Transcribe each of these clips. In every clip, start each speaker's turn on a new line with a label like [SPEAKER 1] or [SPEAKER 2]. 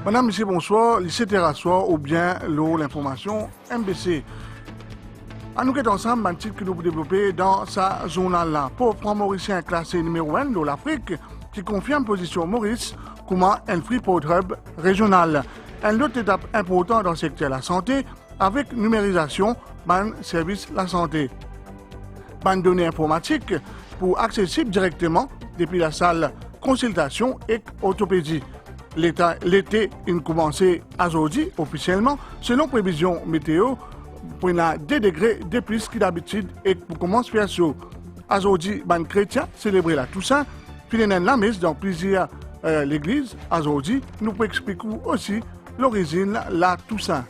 [SPEAKER 1] Madame, monsieur, bonsoir. Lycée Terrassoir ou bien l'information MBC. À nous qui ensemble, un titre que nous développer dans sa journal-là. Pour prendre Mauricien classé numéro 1 de l'Afrique, qui confirme position Maurice comme un Freeport Hub régional. Une autre étape importante dans le secteur de la santé avec numérisation ban service de la santé. Ban données informatiques pour accessible directement depuis la salle consultation et orthopédie. L'été, il commencé à aujourd'hui officiellement, selon prévision météo, pour 2 degrés de plus que d'habitude et pour commencer à faire chaud. Aujourd'hui, ban chrétien célébrer la Toussaint, finir la messe dans plusieurs l'église. Aujourd'hui, nous pouvons expliquer aussi l'origine de la Toussaint.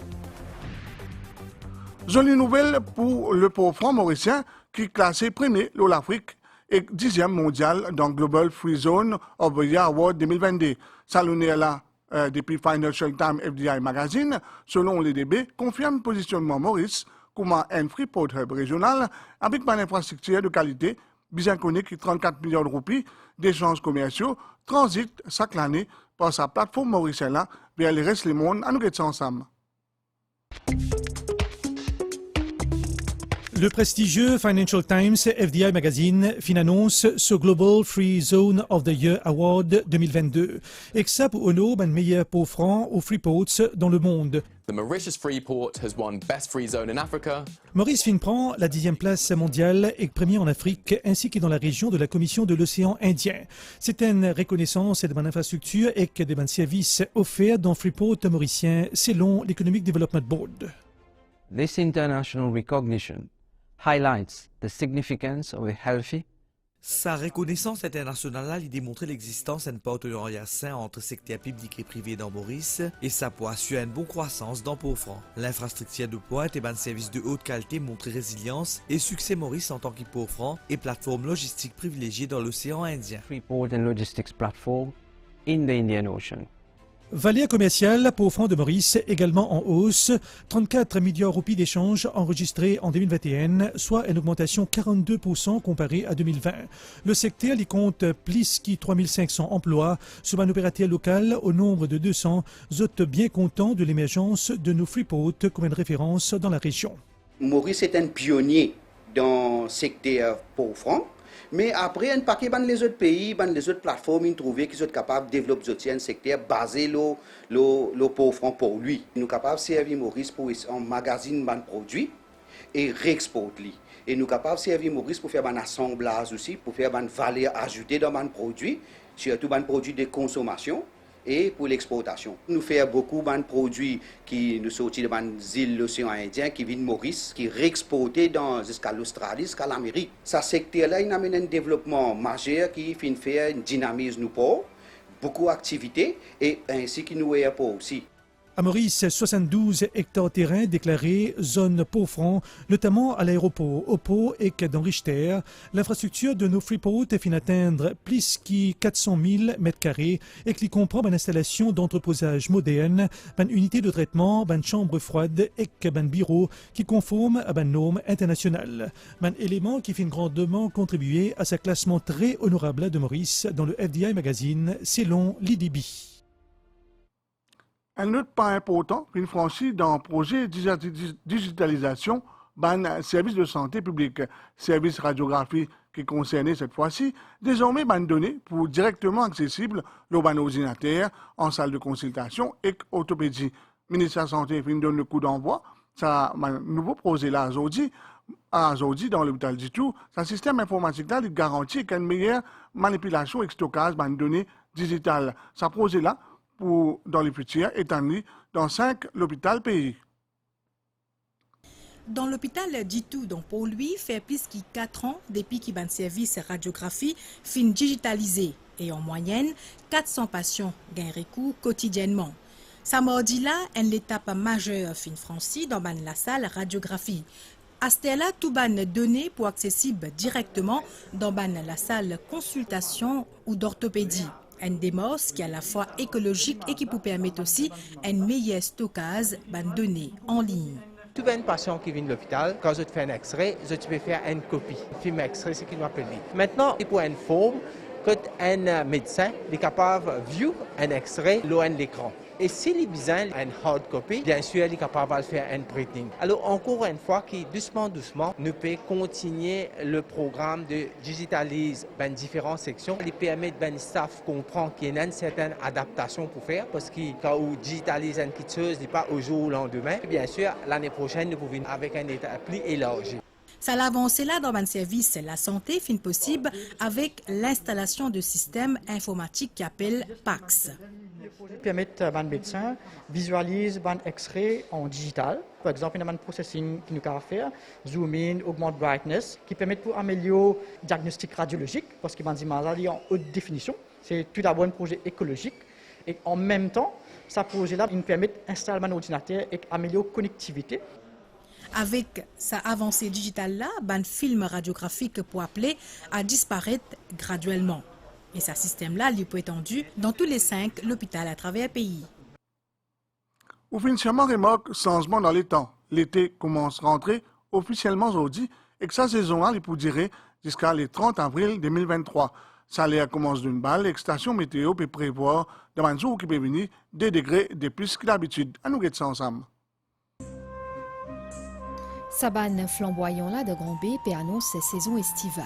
[SPEAKER 1] Jolie nouvelle pour le pauvre franc mauricien qui est classé premier de l'Afrique et 10e mondial dans Global Free Zone of the Year Award 2022. Salonné là depuis Financial Times FDI Magazine, selon les DB, confirme le positionnement Maurice comme un Freeport Hub régional avec une infrastructure de qualité, bien connue qui 34 millions de roupies d'échanges commerciaux transitent chaque année par sa plateforme mauricienne vers le reste du monde. À nous être ensemble.
[SPEAKER 2] Le prestigieux Financial Times FDI Magazine annonce ce Global Free Zone of the Year Award 2022. Et que ça pour honorer le meilleur pauvre franc aux freeports dans le monde.
[SPEAKER 3] The Mauritius Freeport has won Best Free Zone in Africa.
[SPEAKER 2] Maurice prend la 10e place mondiale et premier en Afrique ainsi que dans la région de la Commission de l'océan Indien. C'est une reconnaissance de mon infrastructure et de mon service offert dans Freeport mauricien selon l'Economic Development Board.
[SPEAKER 4] This international recognition highlights the significance of a healthy.
[SPEAKER 5] Sa reconnaissance internationale a démontré l'existence d'un partenariat sain entre secteur public et privé dans Maurice et ça peut assurer une bonne croissance dans Port-Franc. L'infrastructure de pointe et un service de haute qualité montre résilience et succès Maurice en tant que Port-Franc et plateforme logistique privilégiée dans l'océan Indien.
[SPEAKER 4] Freeport and logistics platform in the Indian Ocean.
[SPEAKER 2] Valeur commerciale pour franc de Maurice également en hausse, 34 milliards de roupies d'échanges enregistrés en 2021, soit une augmentation 42% comparée à 2020. Le secteur y compte plus que 3500 emplois, sur un opérateur local au nombre de 200, êtes bien content de l'émergence de nos freeports comme une référence dans la région.
[SPEAKER 6] Maurice est un pionnier dans le secteur pour franc. Mais après, un paquet de les autres pays, les autres plateformes, ils trouvaient qu'ils sont capables de développer un secteur basé le pauvre franc pour lui. Nous sommes capables de servir Maurice pour emmagasiner des produits et réexporter. Et nous sommes capables de servir Maurice pour faire un assemblage aussi, pour faire une valeur ajoutée dans les produits, surtout les produits de consommation et pour l'exportation. Nous faisons beaucoup de produits qui nous sortent des îles de l'océan Indien, qui viennent de Maurice, qui sont réexportés jusqu'à l'Australie, jusqu'à l'Amérique. Ce secteur-là, il amène un développement majeur qui fait faire un dynamisme nous port, beaucoup d'activités et ainsi que nous aéroports aussi.
[SPEAKER 2] À Maurice, 72 hectares terrain déclarés zone pauvre franc, notamment à l'aéroport Oppo et dans Richter. L'infrastructure de nos freeports fin atteindre plus que 400 000 m² et qui comprend une installation d'entreposage moderne, une unité de traitement, une chambre froide et un bureau qui conforme à une norme internationale. Un élément qui fait grandement contribuer à sa classement très honorable de Maurice dans le FDI Magazine selon l'IDB.
[SPEAKER 1] Un autre pas important, une franchise dans le projet de digitalisation d'un service de santé publique, service radiographie qui concernait cette fois-ci, désormais ban données pour directement accessible le ban ordinateur en salle de consultation et orthopédie. Le ministère de la Santé donne le coup d'envoi, ça un nouveau projet là aujourd'hui dans l'hôpital du Tout, ce système informatique là il garantit une meilleure manipulation et stockage ban données digitales. Ce projet là pour, dans les futurs, établis dans 5 l'hôpital pays.
[SPEAKER 7] Dans l'hôpital d'Itou, donc pour lui, fait plus de 4 ans depuis qu'il a un service radiographie fin digitalisé et en moyenne, 400 patients gagnent recours quotidiennement. Ça m'a dit là, une étape majeure fin francie dans la salle radiographie. À ce là, tout ban donné pour accessible directement dans la salle consultation ou d'orthopédie. Une démarche qui est à la fois écologique et qui peut permettre aussi un meilleur stockage de données en ligne.
[SPEAKER 8] Tout un patient qui vient de l'hôpital, quand je te fais un extrait, je peux faire une copie. Film extrait, c'est ce qu'on appelle. Maintenant, pour une forme, que un médecin est capable de voir un extrait loin de l'écran. Et s'il a besoin d'une hard copy, bien sûr, il est capable de faire un printing. Alors, encore une fois, doucement, nous pouvons continuer le programme de digitalise différentes sections. Il permet de staff comprendre qu'il y a une certaine adaptation pour faire, parce que quand on digitalise une petite chose, ce n'est pas au jour ou au lendemain. Et bien sûr, l'année prochaine, nous pouvons avec un état plus élargi.
[SPEAKER 7] Ça l'avancée là dans un service la santé fin possible avec l'installation de systèmes informatiques qui appellent PACS.
[SPEAKER 9] Permettre aux médecins visualiser les extraits en digital. Par exemple, il y a un processing qui nous peut faire, zoom in, augmente brightness, qui permet pour améliorer le diagnostic radiologique, parce qu'il y a des maladies en haute définition. C'est tout d'abord un projet écologique. Et en même temps, ce projet-là nous permet d'installer un ordinateur et d'améliorer la connectivité.
[SPEAKER 7] Avec sa avancée digitale-là, un film radiographique pour appeler à disparaître graduellement. Et ce système-là, il peut être étendu dans tous les 5 hôpitaux à travers le pays.
[SPEAKER 1] Au financièrement remarque changement dans les temps. L'été commence à rentrer officiellement aujourd'hui et que sa saison-là, il peut durer jusqu'à le 30 avril 2023. Ça l'air commence d'une balle et que station météo peut prévoir dans un jour qui peut venir des degrés de plus que d'habitude. À nous regarder ça ensemble.
[SPEAKER 10] Saban flamboyant là de Grand B peut annoncer saison estivale.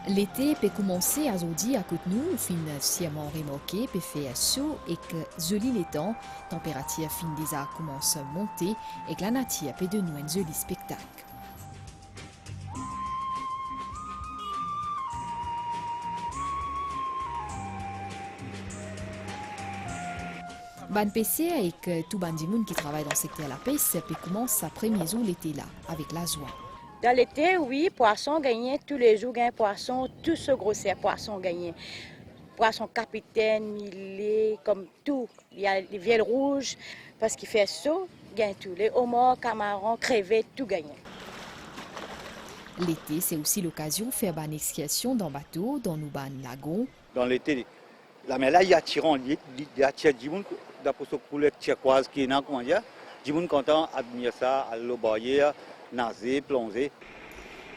[SPEAKER 10] L'été peut commencer à aujourd'hui à côté de nous, financièrement remorqué, peut faire chaud et que joli les temps, température fin déjà commence à monter et que la nature peut de nous un joli spectacle. Ban PC et que tout ban monde qui travaille dans le secteur de la pêche peut commencer après maison l'été là, avec la joie.
[SPEAKER 11] Dans l'été, oui, poisson gagné, tous les jours gagne poisson, tout ce grossier poisson gagné. Poisson capitaine, millet, comme tout. Il y a les vielles rouges, parce qu'il fait chaud, gagne tout. Les homards, camarons, crevettes, tout gagné.
[SPEAKER 10] L'été, c'est aussi l'occasion de faire une excursion dans bateau, dans nos lagons.
[SPEAKER 12] Dans l'été, la mer là, il y a attirant, il y a attirant du monde, d'après ce couleur turquoise qui est là, comment dire, du monde content admire ça, à l'obayer, nager, plonger.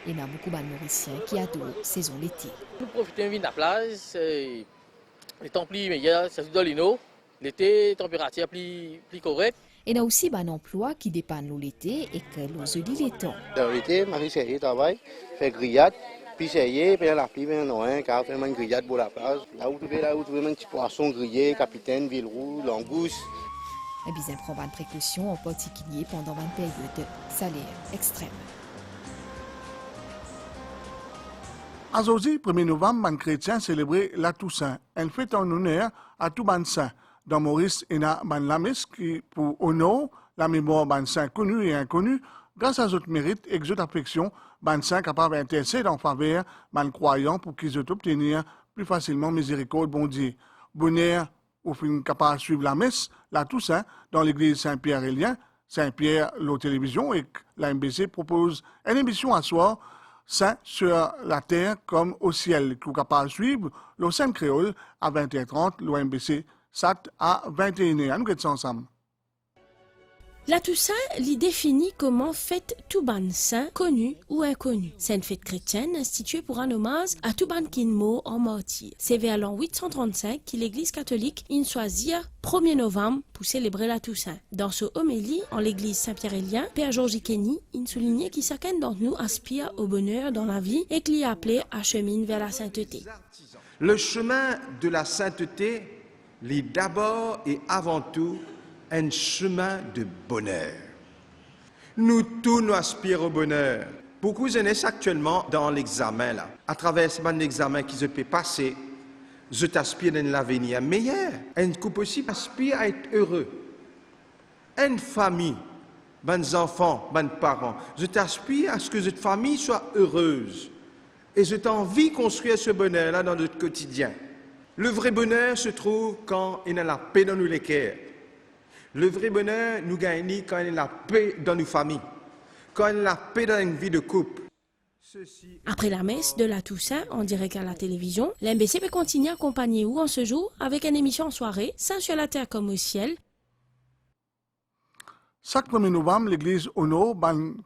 [SPEAKER 10] Il y a beaucoup de Mauriciens qui adorent saison l'été.
[SPEAKER 13] Nous profitons de la plage, les temps plus meilleurs, c'est dans l'eau. L'été, température plus correcte.
[SPEAKER 10] Il y a aussi un emploi qui dépend l'été et que l'on se dit les temps.
[SPEAKER 14] Dans l'été, Marie travaille, fait grillade, puis c'est puis la pluie, puis non, car fait une grillade pour la plage. Là où tu veux un petit poisson grillé, capitaine, ville rouge, langouste.
[SPEAKER 10] Et bien, prendre une précaution en particulier pendant une période salaire extrême.
[SPEAKER 1] Aujourd'hui, 1er novembre, les chrétiens célébrer la Toussaint. Elle fait en honneur à tout ban saint. Dans Maurice, il y a ban lamis qui, pour honorer la mémoire ban saint connu et inconnu, grâce à votre mérite et votre affection, ban saint capable d'intercéder en faveur ban croyants pour qu'ils obtiennent plus facilement miséricorde bon Dieu. Bonheur, au fin capable de suivre la messe, la Toussaint, dans l'église Saint-Pierre-et-Lien, Saint-Pierre, la télévision, et la MBC propose une émission à soir, Saint sur la terre comme au ciel, qui est capable de suivre le Saint créole à 20h30, l'OMBC SAT à 21h. Nous regardons ensemble.
[SPEAKER 15] La Toussaint l'y définit comment fête tout ban saint, connu ou inconnu. C'est une fête chrétienne instituée pour un hommage à tout ban kinmo en martyr. C'est vers l'an 835 que l'Église catholique in choisit 1er novembre pour célébrer la Toussaint. Dans ce homélie en l'Église Saint-Pierre-et-Lien, Père Georges Kenny in soulignait que chacun d'entre nous aspire au bonheur dans la vie et qu'il y appelé à cheminer vers la sainteté.
[SPEAKER 16] Le chemin de la sainteté lie d'abord et avant tout un chemin de bonheur. Nous tous nous aspirons au bonheur. Beaucoup jeunesse actuellement dans l'examen là. À travers ce examen qui se peut passer, je t'aspire à l'avenir meilleur. Un couple aussi aspire à être heureux. Une famille, bonnes enfants, bonnes parents. Je t'aspire à ce que cette famille soit heureuse. Et je t'envie de construire ce bonheur là dans notre quotidien. Le vrai bonheur se trouve quand il y a la paix dans nos cœurs. Le vrai bonheur nous gagne quand il y a la paix dans nos familles, quand il y a la paix dans une vie de couple.
[SPEAKER 15] Après la messe de la Toussaint en direct à la télévision, l'MBC peut continuer à accompagner vous en ce jour avec une émission en soirée, Saint sur la terre comme au ciel.
[SPEAKER 1] Chaque 1er novembre, l'église honore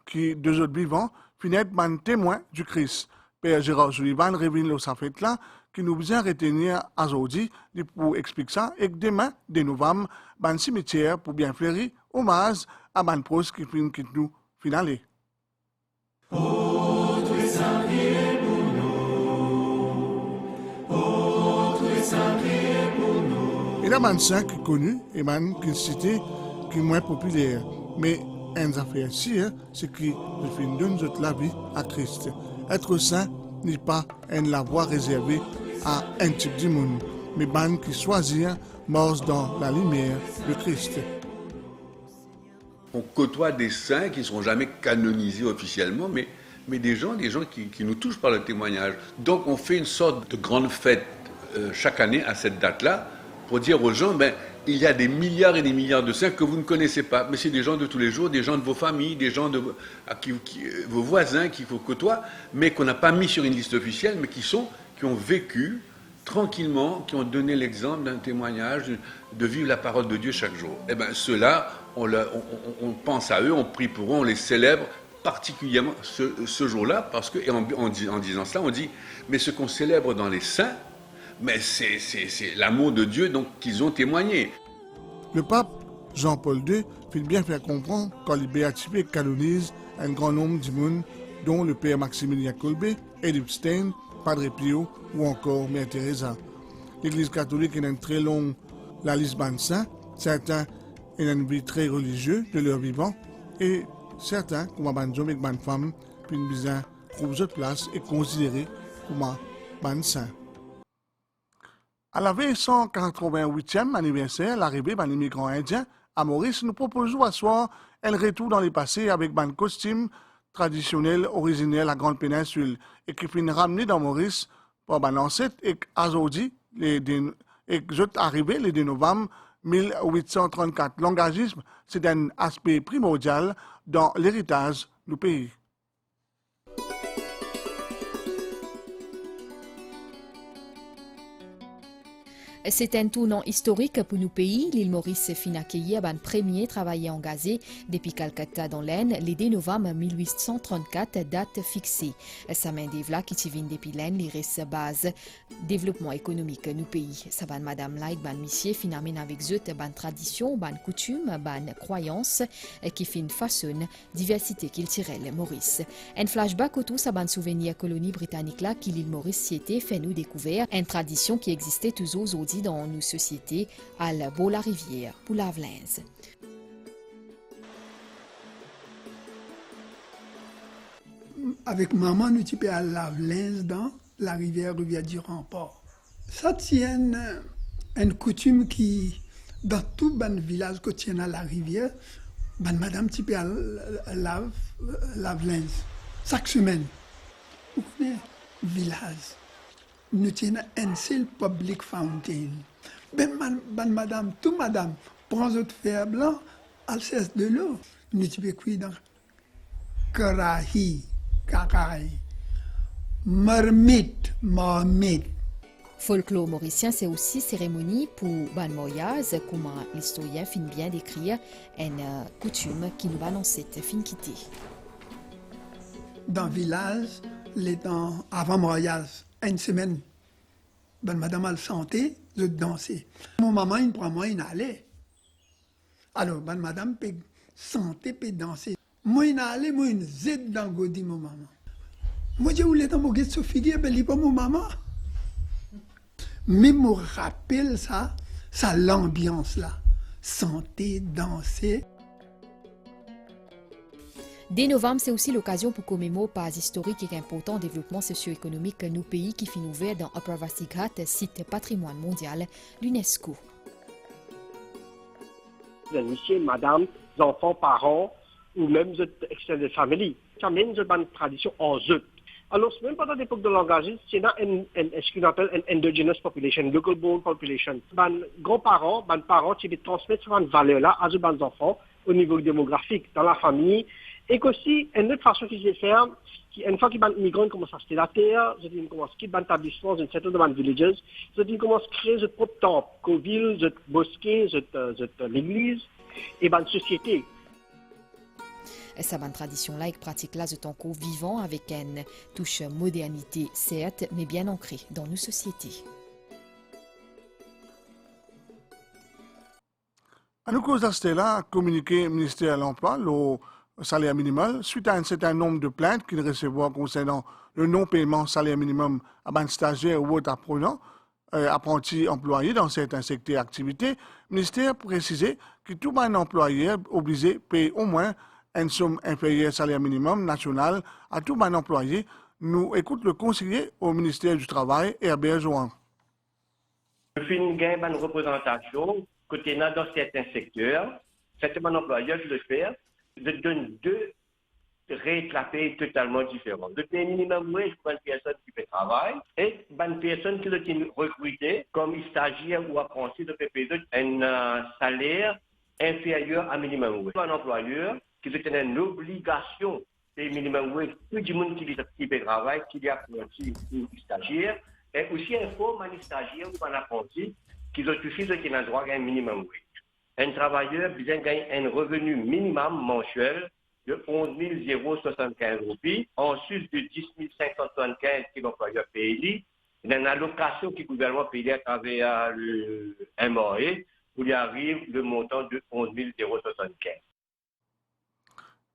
[SPEAKER 1] qui deux autres vivants, finit ban témoin du Christ. Père Gérard Sullivan révèle sa fête là, qui nous besoin retenir aujourd'hui pour expliquer ça, et que demain, 2 novembre, ban cimetière pour bien fleurir, hommage à ban pros qui finit nous finale. Il y a un saint qui est connu et man qui est cité qui est moins populaire. Mais une affaire ici, c'est qu'il donne la vie à Christ. Être saint n'est pas une voie réservée à un type de monde, mais man qui choisit mort dans la lumière de Christ.
[SPEAKER 17] On côtoie des saints qui ne seront jamais canonisés officiellement, mais des gens qui nous touchent par le témoignage. Donc on fait une sorte de grande fête chaque année à cette date-là, pour dire aux gens, il y a des milliards et des milliards de saints que vous ne connaissez pas, mais c'est des gens de tous les jours, des gens de vos familles, des gens de vos voisins qu'il faut côtoyer, mais qu'on n'a pas mis sur une liste officielle, mais qui ont vécu tranquillement, qui ont donné l'exemple d'un témoignage, de vivre la parole de Dieu chaque jour. Eh bien, ceux-là, on pense à eux, on prie pour eux, on les célèbre particulièrement ce jour-là, parce que, et en disant cela, on dit, mais ce qu'on célèbre dans les saints, mais c'est l'amour de Dieu donc qu'ils ont témoigné.
[SPEAKER 1] Le pape Jean-Paul II fait bien faire comprendre quand il béatifie et canonise un grand nombre de monde, dont le père Maximilien Kolbe, Edith Stein, Padre Pio ou encore Mère Teresa. L'Église catholique a une très longue la liste de saints. Certains ont une vie très religieuse de leur vivant et certains, comme les hommes et les femmes, puis une besoin de place et considérés comme des saints. À la veille 188e anniversaire de l'arrivée d'un immigrant indien à Maurice, nous proposons à soir un retour dans le passé avec un costume traditionnel originaire de la Grande Péninsule et qui finit ramené dans Maurice par un ancêtre et aujourd'hui, et arrivé le 2 novembre 1834. L'engagisme, c'est un aspect primordial dans l'héritage du pays.
[SPEAKER 10] C'est un tournant historique pour nos pays. L'île Maurice fin accueilli à un premier travail engagé depuis Calcutta dans l'Aisne, le 2 novembre 1834, date fixée. Ça main d'Evla qui vient depuis l'Aisne, l'iris base développement économique nos pays. Ça ban Madame Like, ban Missier, fin amène avec eux ban tradition, ban coutume, ban croyance qui fin façonne diversité culturelle Maurice. Un flashback autour ça ban souvenir colonie britannique là qui l'île Maurice siété fait nous découvrir une tradition qui existait toujours aujourd'hui dans nos sociétés à la Beau-la-Rivière pour Lavelaise.
[SPEAKER 18] Avec maman, nous sommes à Lavelaise dans la rivière du Rempart. Ça tient une coutume qui, dans tout le village qui tient à la rivière, madame type à Lavelaise. Chaque semaine, vous connaissez village. Nous tenons un seul public fountain. Madame, tout madame, prend votre fer blanc, elle cesse de l'eau. Nous pouvons cuire dans karahi, karahi, marmite.
[SPEAKER 10] Folklore mauricien, c'est aussi cérémonie pour ban moyaz, comme l'historien fin bien décrire une coutume qui nous balance cette fin quittée.
[SPEAKER 18] Dans le village, les temps avant moyaz, une semaine, madame a le santé, je dansais. Mon maman, il prend moi, il allait. Alors, madame peut santé, peut danser. Moi, il allait, moi, il zède dans le godi, mon maman. Moi, je voulais dans mon guet de figure, mais il pas mon maman. Mais me rappelle ça l'ambiance là. Santé, danser.
[SPEAKER 10] 2 novembre, c'est aussi l'occasion pour commémorer pas historique et important développement socio-économique de nos pays qui finit ouvert dans Upper Vastighat, site patrimoine mondial, l'UNESCO.
[SPEAKER 19] Monsieur, madame, enfants, parents, ou même extended family, ça mène une tradition en eux. Alors, même pendant l'époque de l'engagement, c'est ce qu'on appelle une indigenous population, local born population. Les grands-parents, les parents, qui transmettent cette valeur-là à leurs enfants au niveau démographique, dans la famille. Et aussi, une autre façon qu'ils faire, une fois que les migrants commencent à acheter la terre, ils commencent à quitter l'établissement dans certains de les villages, ils commencent à créer leur propre temple, ville, leur bosquet, l'église, et la société.
[SPEAKER 10] Sa bonne tradition-là et pratique-là est encore vivant avec une touche modernité, certes, mais bien ancrée dans nos sociétés.
[SPEAKER 1] À nous cause là, communiqué ministère de l'Emploi, le salaire minimum, suite à un certain nombre de plaintes qu'il recevra concernant le non-paiement salaire minimum à un stagiaire ou autre apprenant, apprenti employé dans certains secteurs d'activité, le ministère précisé que tout un employeur obligé de payer au moins une somme inférieure au salaire minimum national à tout un employé. Nous écoute le conseiller au ministère du Travail, Herbert Johan.
[SPEAKER 19] Le film gagne une représentation côté dans certains secteurs, certains employeurs qui le font, de donner deux rates la paye totalement différents. Le paye minimum wage pour une personne qui fait travail et une personne qui est recrutée comme stagiaire ou apprenti de payer un salaire inférieur à minimum wage. Un employeur qui a une obligation de minimum wage pour tout le monde qui fait travail, qui est apprenti ou stagiaire, et aussi un faux stagiaire ou un apprenti qui ont le droit à un minimum wage. Un travailleur besoin gagner un revenu minimum mensuel de 11 075 roupies, ensuite de 10 575 que l'employeur paye, il y a une allocation que le gouvernement paye à travers le MOE, où il arrive le montant de 11 075.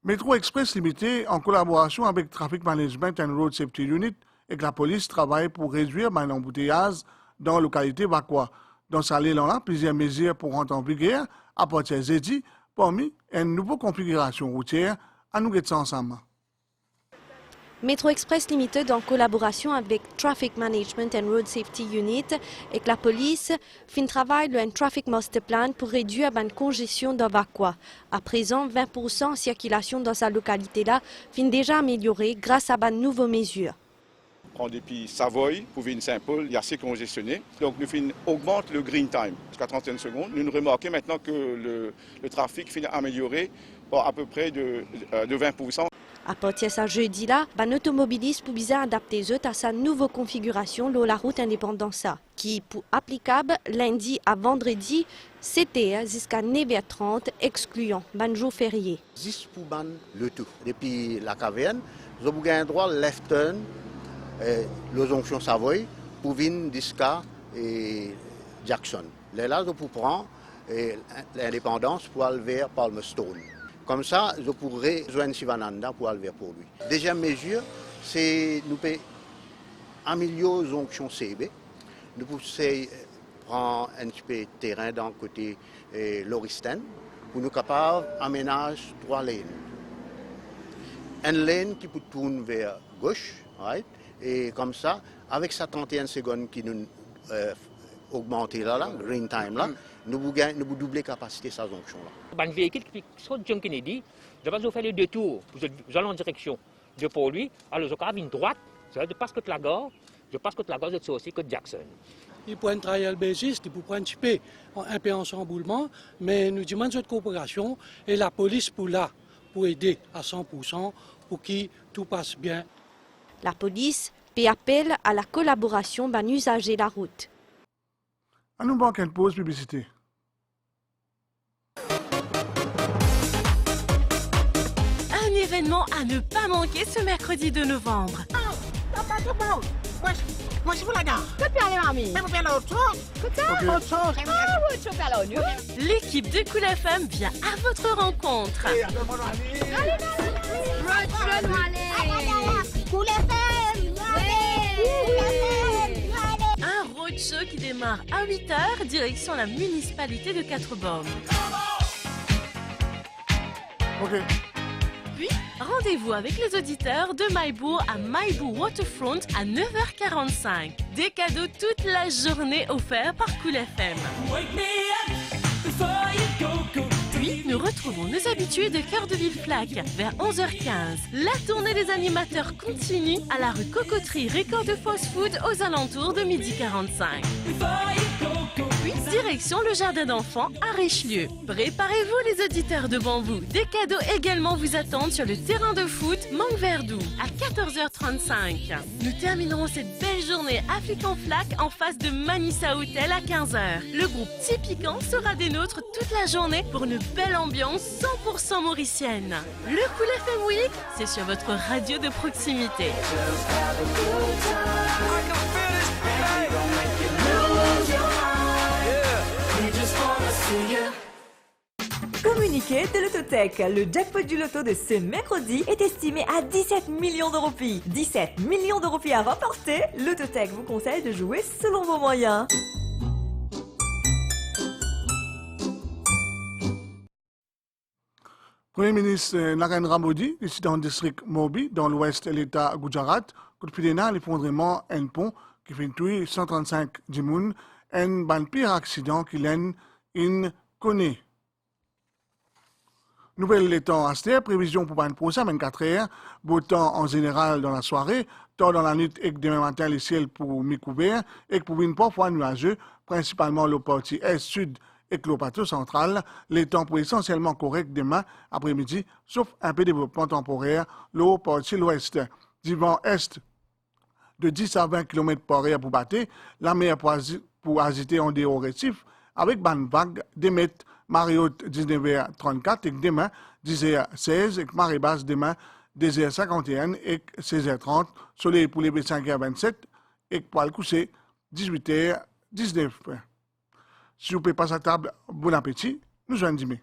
[SPEAKER 1] Métro Express Limité, en collaboration avec Traffic Management and Road Safety Unit et la police, travaille pour réduire l'embouteillage dans la localité Vakwa. Dans sa là, plusieurs mesures pour rentrer en vigueur à partir de jeudi, parmi une nouvelle configuration routière. À nous guetter ensemble.
[SPEAKER 20] Métro Express Limited, en collaboration avec Traffic Management and Road Safety Unit et la police, fait un travail de un Traffic Master Plan pour réduire la congestion dans Vakwa. À présent, 20% de circulation dans sa localité-là fin déjà améliorée grâce à de nouvelles mesures.
[SPEAKER 21] Prend depuis Savoy pour venir Saint-Paul, il y a assez congestionné. Donc nous augmente le green time jusqu'à 31 secondes. Nous remarquons maintenant que le trafic finit amélioré à peu près de 20%.
[SPEAKER 20] À partir de ce jeudi-là, un automobiliste peut bien adapter à sa nouvelle configuration de la route indépendance qui est applicable lundi à vendredi, c'était jusqu'à 9h30, excluant le jour férié.
[SPEAKER 14] Juste pour le tout. Depuis la caverne, vous avez un droit left turn. Les jonctions Savoy pour venir jusqu'à Jackson. Là, je peux prendre l'indépendance pour aller vers Palmerston. Comme ça, je pourrais joindre Sivananda pour aller vers pour lui. Deuxième mesure, c'est nous améliorer les jonctions CB. Nous pouvons prendre un petit peu de terrain dans le côté Lauriston pour nous capables d'aménager 3 lanes. Une lane qui peut tourner vers gauche, right? Et comme ça, avec sa 31 secondes qui nous augmente là, green time là, nous pouvons doubler la capacité de sa jonction-là.
[SPEAKER 22] Un véhicule qui sort de John Kennedy, je vais faire les deux tours, vous allez en direction de Port-Louis, alors je vais une droite, je passe côté la gare, je suis aussi côté Jackson.
[SPEAKER 23] Il peut travailler à basis, il peut prendre un petit peu un peu en chamboulement, mais nous demandons de coopération et la police pour là, pour aider à 100% pour que tout passe bien.
[SPEAKER 20] La police fait appel à la collaboration d'un usager de la route.
[SPEAKER 1] À nous manquer une pause publicité.
[SPEAKER 15] Un événement à ne pas manquer ce mercredi 2 novembre.
[SPEAKER 24] Moi, je vous la gare. Que puis aller, mamie? Mais vous faites l'autre chose.
[SPEAKER 15] L'équipe de Cool FM vient à votre rencontre.
[SPEAKER 24] Cool FM.
[SPEAKER 15] Un roadshow qui démarre à 8h, direction la municipalité de Quatre-Bornes. Puis, rendez-vous avec les auditeurs de Maïbourg à Maïbourg Waterfront à 9h45. Des cadeaux toute la journée offerts par Cool FM. Puis, nous retrouvons nos habitués de Cœur de Ville-Flac vers 11h15. La tournée des animateurs continue à la rue Cocoterie, record de fast-food aux alentours de 12h45.
[SPEAKER 3] Puis, direction le jardin d'enfants à Richelieu. Préparez-vous les auditeurs de Bambou. Des cadeaux également vous attendent sur le terrain de foot Mangue-Verdou à 14h35. Nous terminerons cette belle journée Afrique en flaque en face de Manissa Hotel à 15h. Le groupe Typiquant sera des nôtres toute la journée pour une belle ambiance 100% mauricienne. Le Cool FM Week, c'est sur votre radio de proximité.
[SPEAKER 4] Communiqué de l'Autotech, le jackpot du loto de ce mercredi est estimé à 17 millions de roupies. 17 millions de roupies à remporter. L'Autotech vous conseille de jouer selon vos moyens.
[SPEAKER 1] Premier ministre Narendra Modi, ici dans le district Morbi, dans l'ouest de l'État Gujarat, Kutpidena l'effondrement d'un pont qui fait tuer 135 dimoun, un pire accident qui l'en connaît. Nouvelle les temps à prévision pour une prochaine 24 heures, beau temps en général dans la soirée, tard dans la nuit et demain matin les ciels pour mi-couvert et pour une parfois nuageux, principalement le parti est-sud et le plateau central, les temps pour essentiellement corrects demain après-midi, sauf un peu de développement temporaire, le parti l'ouest. Du vent est de 10 à 20 km par heure pour battre, la mer pour agiter en dehors récif, avec ban vague des mètres. Marée haute 19h34 et demain 10h16 et marée basse demain 10h51 et 16h30. Soleil pour les 5h27 et poil couché 18h19. Si vous pouvez passer à table, bon appétit, nous allons dîner.